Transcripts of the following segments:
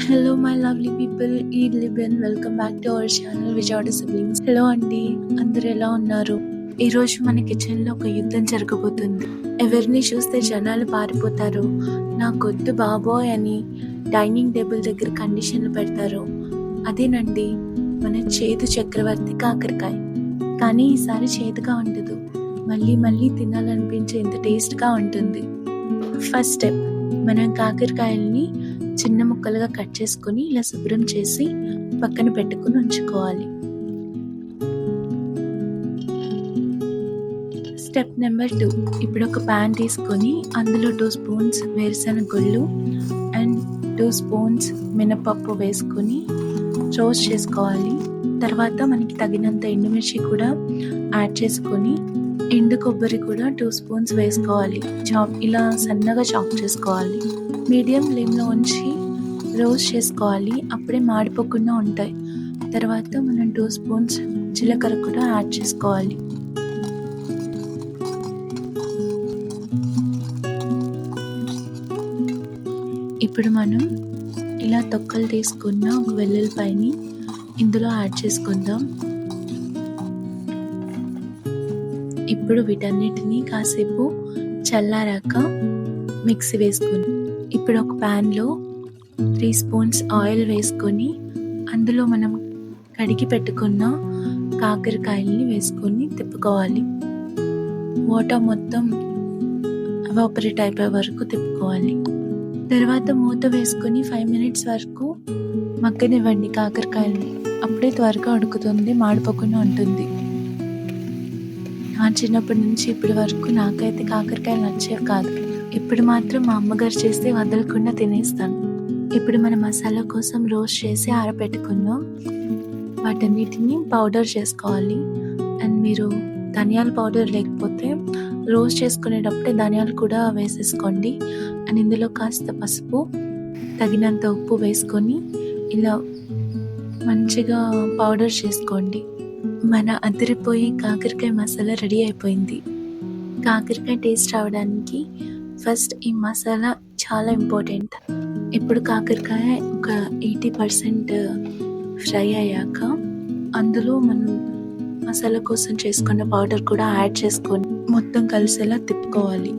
Hello my lovely people, ఈ లిబెన్ welcome back to our channel Vijayawada siblings. Hello అండి, అందరు ఎలా ఉన్నారు? ఈరోజు మన కిచెన్లో ఒక యుద్ధం జరగబోతుంది. ఎవరిని చూస్తే జనాలు పారిపోతారు, నాకొద్దు బాబోయ్ అని డైనింగ్ టేబుల్ దగ్గర కండిషన్లు పెడతారు. అదేనండి మన చేదు చక్రవర్తి కాకరకాయ. కానీ ఈసారి చేదుగా ఉండదు, మళ్ళీ మళ్ళీ తినాలనిపించే ఇంత టేస్ట్గా ఉంటుంది. ఫస్ట్ స్టెప్, మనం కాకరకాయల్ని చిన్న ముక్కలుగా కట్ చేసుకొని ఇలా శుభ్రం చేసి పక్కన పెట్టుకుని ఉంచుకోవాలి. స్టెప్ నెంబర్ 2, ఇప్పుడు ఒక ప్యాన్ తీసుకొని అందులో 2 స్పూన్స్ వేరుశనగ గుళ్ళు అండ్ 2 స్పూన్స్ మినపప్పు వేసుకొని రోస్ట్ చేసుకోవాలి. తర్వాత మనకి తగినంత ఎండుమిర్చి కూడా యాడ్ చేసుకొని ఎండు కొబ్బరి కూడా 2 స్పూన్స్ వేసుకోవాలి. ఇలా సన్నగా చాప్ చేసుకోవాలి. మీడియం ఫ్లేమ్లో ఉంచి రోస్ట్ చేసుకోవాలి, అప్పుడే మాడిపోకుండా ఉంటాయి. తర్వాత మనం 2 స్పూన్స్ జీలకర్ర కూడా యాడ్ చేసుకోవాలి. ఇప్పుడు మనం ఇలా తొక్కలు తీసుకున్న ఒక వెల్లుల్లిపాయని ఇందులో యాడ్ చేసుకుందాం. ఇప్పుడు వీటన్నిటిని కాసేపు చల్లారాక మిక్సీ వేసుకుని ఇప్పుడు ఒక ప్యాన్లో 3 స్పూన్స్ ఆయిల్ వేసుకొని అందులో మనం కడిగి పెట్టుకున్న కాకరకాయల్ని వేసుకొని తిప్పుకోవాలి. వాటర్ మొత్తం ఎవాపరేట్ అయిపోయే వరకు తిప్పుకోవాలి. తర్వాత మూత వేసుకొని 5 మినిట్స్ వరకు మగ్గనివ్వండి కాకరకాయల్ని. అప్పుడే త్వరగా ఉడుకుతుంది, మాడిపోకుండా ఉంటుంది. నా చిన్నప్పటి నుంచి ఇప్పటి వరకు నాకైతే కాకరకాయలు నచ్చేవి కాదు. ఇప్పుడు మాత్రం మా అమ్మగారు చేస్తే వదలకుండా తినేస్తాను. ఇప్పుడు మన మసాలా కోసం రోస్ట్ చేసి ఆరబెట్టుకుందాం. వాటన్నిటిని పౌడర్ చేసుకోవాలి. అండ్ మీరు ధనియాల పౌడర్ లేకపోతే రోస్ట్ చేసుకునేటప్పుడే ధనియాలు కూడా వేసేసుకోండి. అండ్ ఇందులో కాస్త పసుపు, తగినంత ఉప్పు వేసుకొని ఇలా మంచిగా పౌడర్ చేసుకోండి. మన అదిరిపోయి కాకరకాయ మసాలా రెడీ అయిపోయింది. కాకరకాయ టేస్ట్ రావడానికి ఫస్ట్ ఈ మసాలా చాలా ఇంపార్టెంట్. ఇప్పుడు కాకరకాయ ఒక 80% ఫ్రై అయ్యాక అందులో మనం మసాలా కోసం చేసుకున్న పౌడర్ కూడా యాడ్ చేసుకొని మొత్తం కలిసేలా తిప్పుకోవాలి.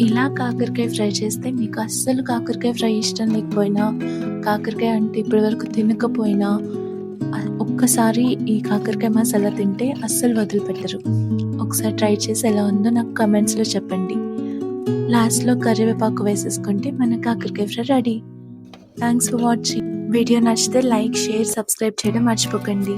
ఇలా కాకరకాయ ఫ్రై చేస్తే మీకు అస్సలు కాకరకాయ ఫ్రై ఇష్టం లేకపోయినా, కాకరకాయ అంటే ఇప్పటి వరకు తినకపోయినా ఒక్కసారి ఈ కాకరకాయ మసాలా తింటే అస్సలు వదిలిపెట్టరు. ఒకసారి ట్రై చేసి ఎలా ఉందో నాకు కమెంట్స్లో చెప్పండి. లాస్ట్లో కరివేపాకు వేసేసుకుంటే మన కాకరకాయ fry ready. Thanks for watching. Video నచ్చితే లైక్, షేర్, సబ్స్క్రైబ్ చేయడం మర్చిపోకండి.